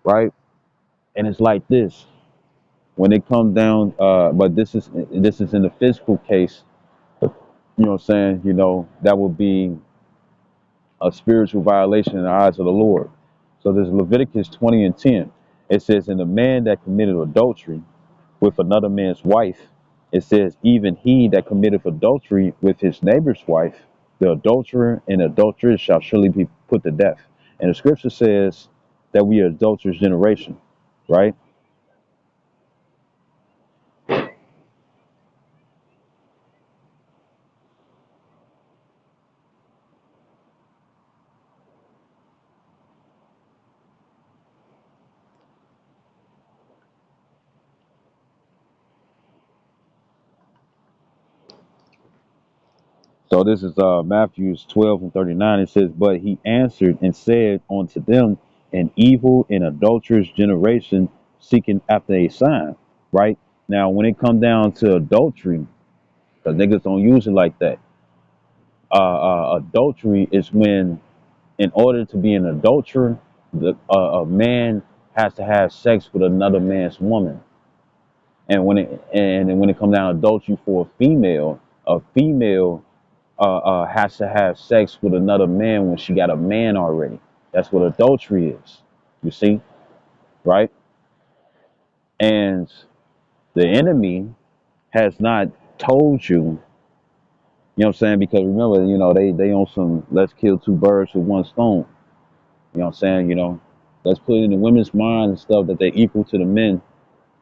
right? And it's like this. When it comes down, but this is in the physical case, you know what I'm saying, that would be a spiritual violation in the eyes of the Lord. So there's Leviticus 20 and 10. It says, "And the man that committed adultery with another man's wife," it says, "even he that committeth adultery with his neighbor's wife, the adulterer and adulteress shall surely be put to death." And the scripture says that we are adulterous generation, right? So this is Matthew 12 and 39. It says, "But he answered and said unto them, an evil and adulterous generation seeking after a sign, right? Now, when it comes down to adultery, because niggas don't use it like that, adultery is when, in order to be an adulterer, a man has to have sex with another man's woman. And when it comes down to adultery for a female has to have sex with another man when she got a man already. That's what adultery is. You see, right? And the enemy has not told you, you know what I'm saying? Because remember, they on some let's kill two birds with one stone. You know what I'm saying? Let's put in the women's mind and stuff that they're equal to the men.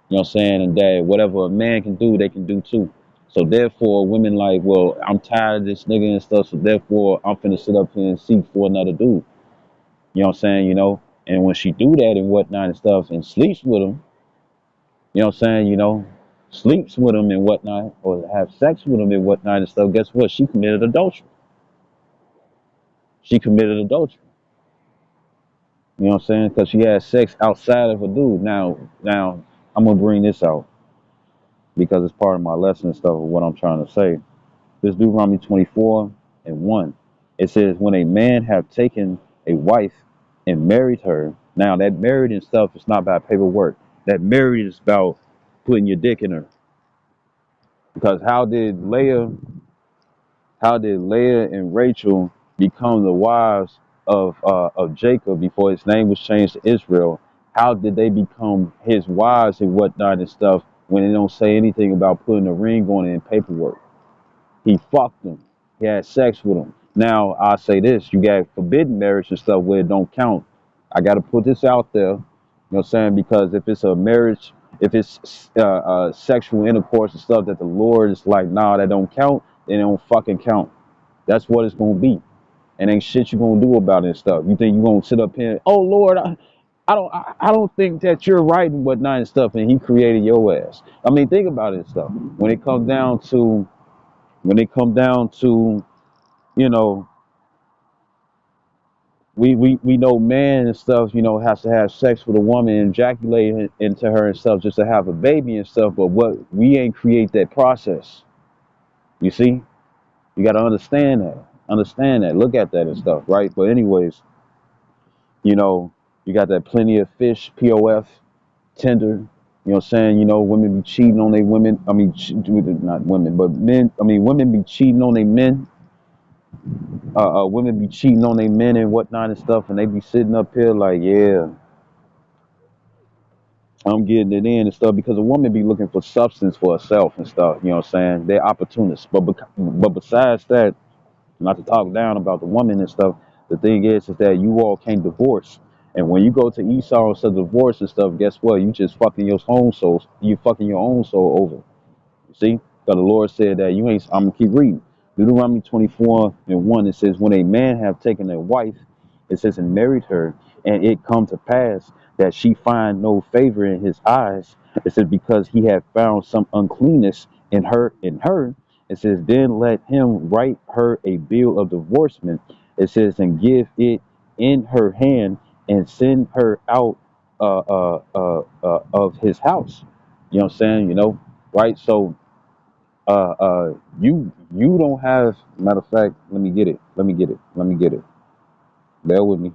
You know what I'm saying? And that whatever a man can do, they can do too. So therefore, women like, well, I'm tired of this nigga and stuff. So therefore, I'm finna sit up here and seek for another dude. You know what I'm saying? And when she do that and whatnot and stuff and sleeps with him, you know what I'm saying? Sleeps with him and whatnot, or have sex with him and whatnot and stuff. Guess what? She committed adultery. She committed adultery. You know what I'm saying? Because she had sex outside of a dude. Now, I'm gonna bring this out because it's part of my lesson and stuff of what I'm trying to say. This Deuteronomy 24:1. It says, when a man have taken a wife and married her. Now that married and stuff is not about paperwork. That married is about putting your dick in her. Because how did Leah and Rachel become the wives of Jacob before his name was changed to Israel? How did they become his wives and whatnot and stuff when they don't say anything about putting a ring on it in paperwork? He fucked them. He had sex with them. Now I say this: you got forbidden marriage and stuff where it don't count. I got to put this out there. You know what I'm saying? Because if it's a marriage, if it's sexual intercourse and stuff that the Lord is like, nah, that don't count, then it don't fucking count. That's what it's gonna be, and ain't shit you gonna do about it and stuff. You think you gonna sit up here? Oh Lord, I don't think that you're right and whatnot and stuff. And He created your ass. I mean, think about it and stuff. When it come down to, you know, we know man and stuff, has to have sex with a woman and ejaculate into her and stuff just to have a baby and stuff. But what we ain't create that process. You see, you got to understand that. Understand that. Look at that and stuff, right? But anyways, you got that plenty of fish, POF, tender. You know what I'm saying? Women be cheating on their women. I mean, not women, but men. I mean, women be cheating on their men. Women be cheating on their men and whatnot and stuff, and they be sitting up here like, yeah, I'm getting it in and stuff, because a woman be looking for substance for herself and stuff. You know what I'm saying? They're opportunists. But besides that, not to talk down about the woman and stuff, the thing is that you all can't divorce. And when you go to Esau and say divorce and stuff, guess what? You just fucking your own soul. You fucking your own soul over. See, because the Lord said that you ain't. I'm gonna keep reading. Deuteronomy 24:1. It says, when a man have taken a wife, it says, and married her, and it come to pass that she find no favor in his eyes. It says, because he had found some uncleanness in her. It says, then let him write her a bill of divorcement. It says, and give it in her hand, and send her out of his house. You know what I'm saying? Right? So you don't have, matter of fact, let me get it. Bear with me.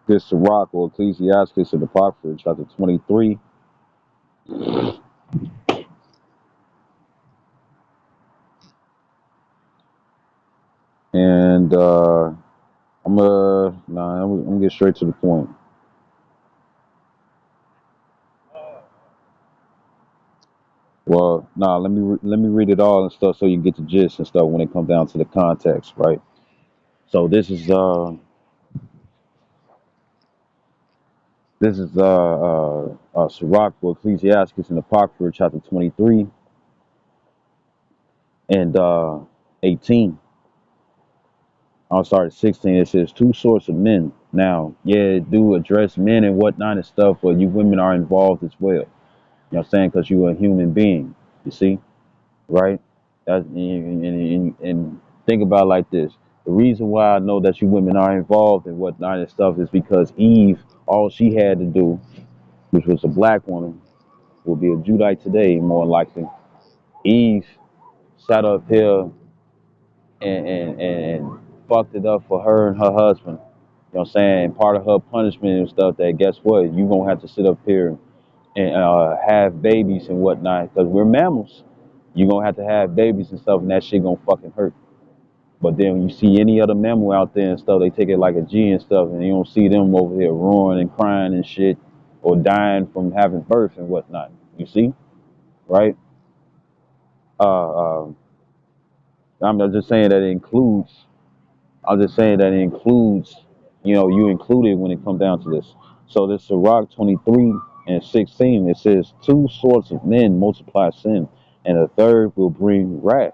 This Sirach or Ecclesiastes in the Apocrypha, chapter 23. And I'm gonna get straight to the point. Well, let me read it all and stuff so you can get the gist and stuff when it comes down to the context, right? So this is Sirach or Ecclesiastes in the Apocrypha, chapter 23 and 18. I'll start at 16. It says two sorts of men. Now, yeah, it do address men and whatnot and stuff, but you women are involved as well. You know what I'm saying? Because you're a human being. You see, right? That's, and think about it like this. The reason why I know that you women are involved in whatnot and stuff is because Eve, all she had to do, which was a black woman, will be a Judite today, more likely. Eve sat up here and fucked it up for her and her husband. You know what I'm saying? Part of her punishment and stuff that guess what? You gonna have to sit up here and have babies and whatnot because we're mammals. You gonna have to have babies and stuff, and that shit gonna fucking hurt. But then when you see any other mammal out there and stuff, they take it like a G and stuff, and you don't see them over here roaring and crying and shit, or dying from having birth and whatnot. You see, right? Uh, I'm just saying that it includes. I'm just saying that it includes, you included when it comes down to this. So this Sirach 23 and 16, it says, two sorts of men multiply sin, and a third will bring wrath.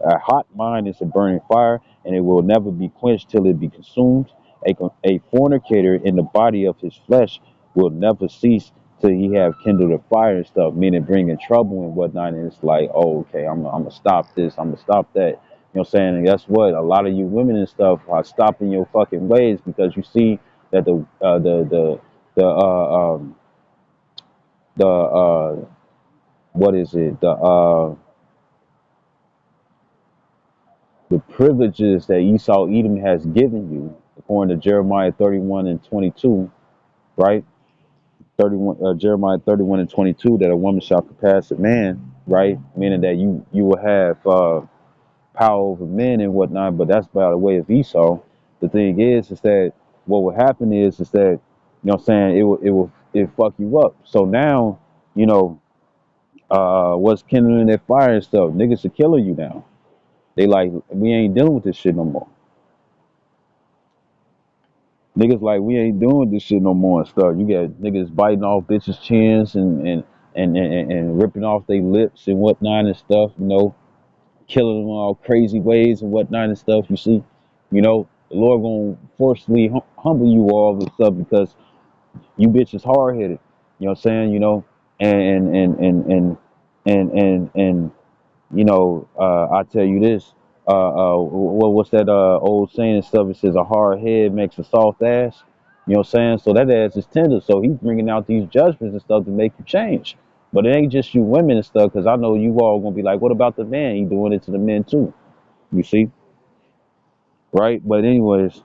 A hot mind is a burning fire, and it will never be quenched till it be consumed. A fornicator in the body of his flesh will never cease till he have kindled a fire and stuff, meaning bringing trouble and whatnot. And it's like, oh, okay, I'm gonna stop this, I'm gonna stop that. You know what I'm saying? And guess what? A lot of you women and stuff are stopping your fucking ways because you see that the the what is it? The privileges that Esau Edom has given you, according to Jeremiah 31 and 22, right? 31 Jeremiah 31 and 22, that a woman shall surpass a man, right? Meaning that you will have power over men and whatnot, but that's by the way of Esau. The thing is that what will happen is that, what I'm saying, it fuck you up. So now, you know, what's kindling that fire and stuff, niggas are killing you now. They like, we ain't dealing with this shit no more. Niggas like, we ain't doing this shit no more and stuff. You got niggas biting off bitches' chins and ripping off their lips and whatnot and stuff, killing them all crazy ways and whatnot and stuff. You see, the Lord gonna forcefully humble you all and stuff because you bitches hard headed. You know what I'm saying? And and I tell you this. What's that old saying and stuff? It says a hard head makes a soft ass. You know what I'm saying? So that ass is tender. So he's bringing out these judgments and stuff to make you change. But it ain't just you women and stuff, because I know you all gonna be like, what about the man? He doing it to the men too. You see, right? But anyways,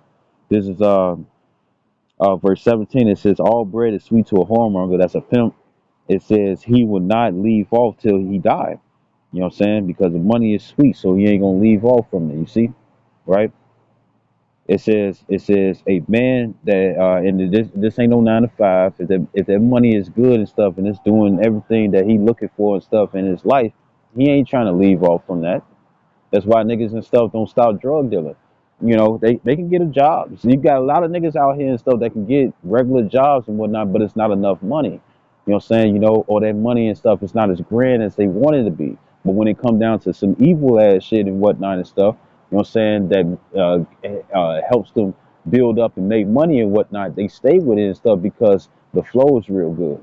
this is verse 17. It says, all bread is sweet to a whoremonger. That's a pimp. It says he will not leave off till he die. You know what I'm saying? Because the money is sweet, so he ain't gonna leave off from it. You see, right? It says a man that and this ain't no 9 to 5. If that money is good and stuff, and it's doing everything that he looking for and stuff in his life, he ain't trying to leave off from that. That's why niggas and stuff don't stop drug dealing. They can get a job. So you got a lot of niggas out here and stuff that can get regular jobs and whatnot, but it's not enough money. You know what I'm saying? Or that money and stuff is not as grand as they want it to be. But when it come down to some evil ass shit and whatnot and stuff, you know what I'm saying, that helps them build up and make money and whatnot, they stay with it and stuff because the flow is real good.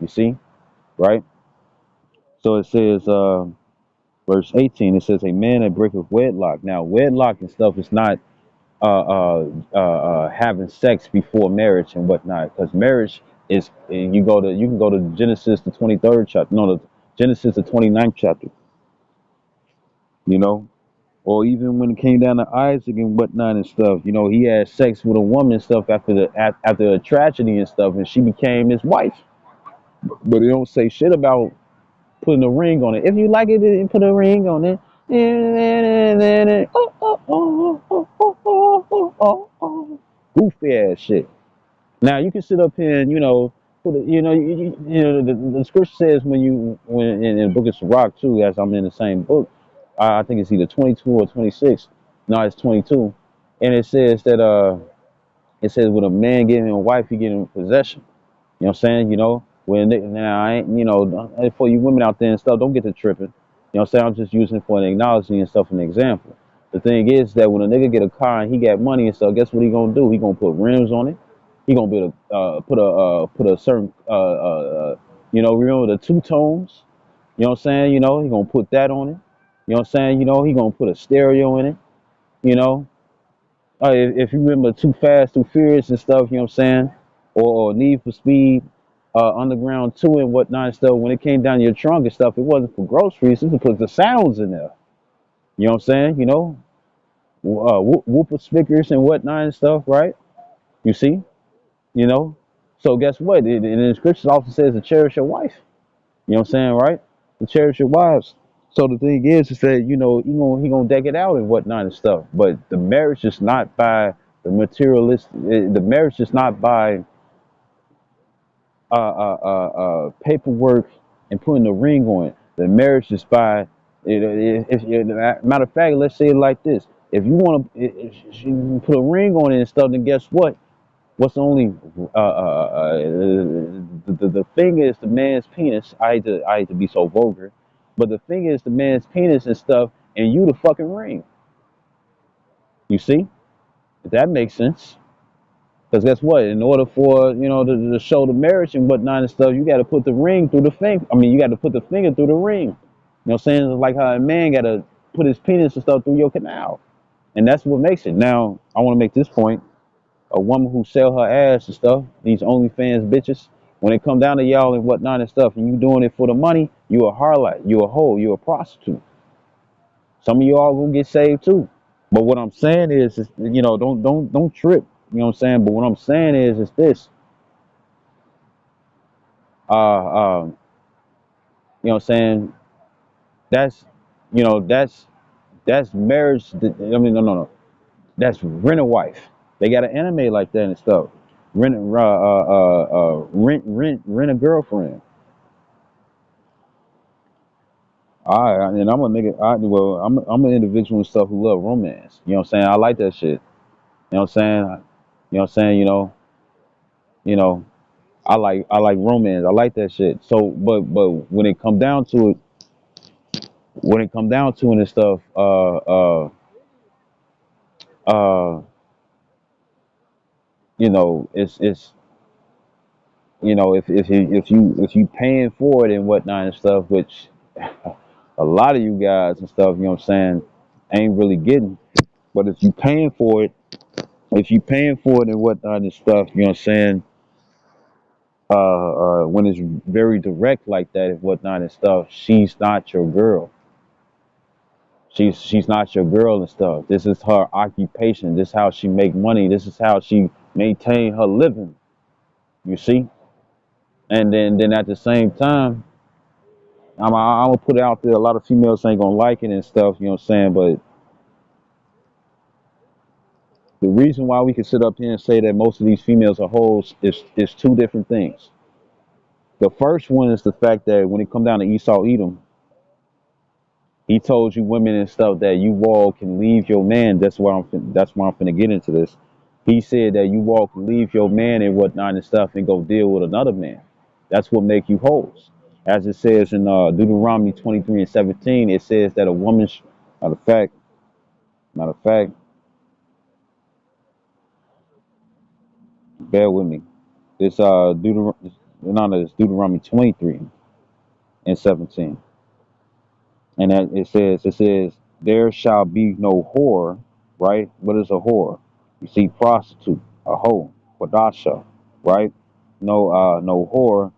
You see? Right? So it says, verse 18, it says, a man that breaketh wedlock. Now, wedlock and stuff is not having sex before marriage and whatnot, because marriage is, you can go to Genesis the 23rd chapter, no, the Genesis the 29th chapter, you know, or even when it came down to Isaac and whatnot and stuff, he had sex with a woman and stuff after a tragedy and stuff, and she became his wife. But they don't say shit about putting a ring on it. If you like it, then put a ring on it. Goofy ass shit. Now you can sit up here and put a, the scripture says when in the book of Sirach too, as I'm in the same book, I think it's either 22 or 26. No, it's 22, and it says with a man getting a wife, he getting possession. You know what I'm saying? Now I ain't, for you women out there and stuff, don't get to tripping. You know what I'm saying? I'm just using it for an acknowledgement and stuff, an example. The thing is that when a nigga get a car and he got money and stuff, guess what he gonna do? He gonna put rims on it. He gonna be put a certain You know, remember the two tones? You know what I'm saying? You know, he gonna put that on it. You know what I'm saying? You know, he gonna put a stereo in it. You know, if you remember Too Fast, Too Furious and stuff, you know what I'm saying? Or Need for Speed, Underground 2 and whatnot and stuff, when it came down to your trunk and stuff, it wasn't for groceries, it was to put the sounds in there. You know what I'm saying? You know, whooper speakers and whatnot and stuff, right? You see? You know? So guess what? And the scriptures also says to cherish your wife. You know what I'm saying, right? To cherish your wives. So the thing is that, you know, he gonna deck it out and whatnot and stuff. But the marriage is not by the materialist. The marriage is not by paperwork and putting the ring on it. The marriage is by, matter of fact, let's say it like this: if you want to, if you put a ring on it and stuff, then guess what? What's the only the thing is the man's penis. I hate to be so vulgar, but the thing is the man's penis and stuff, and you the fucking ring. You see, if that makes sense. Because guess what? In order for to show the marriage and whatnot and stuff, you got to put the ring through the finger. I mean, you got to put the finger through the ring. You know what I'm saying? It's like how a man got to put his penis and stuff through your canal, and that's what makes it. Now, I want to make this point: a woman who sell her ass and stuff, these OnlyFans bitches, when it come down to y'all and whatnot and stuff, and you doing it for the money, you a harlot, you a hoe, you a prostitute. Some of you all gonna get saved too. But what I'm saying is don't trip. You know what I'm saying? But what I'm saying is this. Uh, you know what I'm saying? That's, that's marriage. I mean, no. That's rent a wife. They got an anime like that and stuff. Rent a girlfriend. And I'm a nigga. I'm an individual and stuff who love romance. You know what I'm saying? I like that shit. You know what I'm saying? You know what I'm saying? You know, I like romance. I like that shit. So, but when it come down to it, and stuff, uh, it's if you paying for it and whatnot and stuff, which a lot of you guys and stuff, you know what I'm saying, ain't really getting. But if you paying for it and whatnot and stuff, you know what I'm saying, when it's very direct like that and whatnot and stuff, she's not your girl. She's not your girl and stuff. This is her occupation. This is how she make money. This is how she maintain her living. You see? And then at the same time, I'm gonna put it out there. A lot of females ain't gonna like it and stuff. You know what I'm saying? But the reason why we can sit up here and say that most of these females are hoes is two different things. The first one is the fact that when it come down to Esau Edom, he told you women and stuff that you all can leave your man. That's why I'm finna get into this. He said that you all can leave your man and whatnot and stuff and go deal with another man. That's what make you hoes. As it says in Deuteronomy 23 and 17, it says that a woman, matter of fact, matter of fact, bear with me. It's it's Deuteronomy 23 and 17, and that it says there shall be no whore, right? What is a whore? You see, prostitute, a hoe, quadasha, right? No whore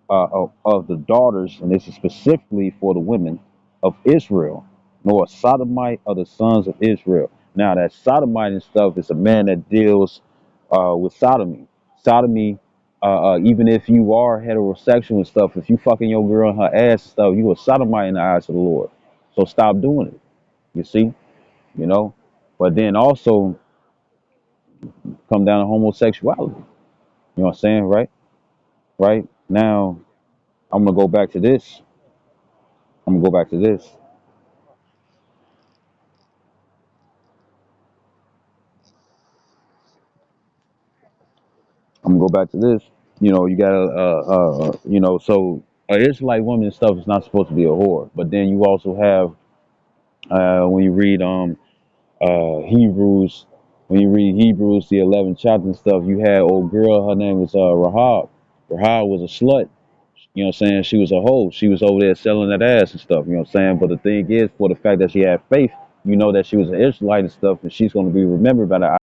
of the daughters, and this is specifically for the women of Israel, nor a sodomite of the sons of Israel. Now, that sodomite and stuff is a man that deals with sodomy. Sodomy, even if you are heterosexual and stuff, if you fucking your girl in her ass and stuff, you a sodomite in the eyes of the Lord. So stop doing it. You see, you know. But then also come down to homosexuality. You know what I'm saying, right? Right now, I'm gonna go back to this. I'm gonna go back to this. I'm gonna go back to this. You gotta, so an Israelite woman and stuff is not supposed to be a whore. But then you also have, when you read Hebrews, the 11th chapter and stuff, you had old girl. Her name was Rahab. Rahab was a slut. You know what I'm saying? She was a hoe. She was over there selling that ass and stuff. You know what I'm saying? But the thing is, for the fact that she had faith, you know that she was an Israelite and stuff, and she's going to be remembered by the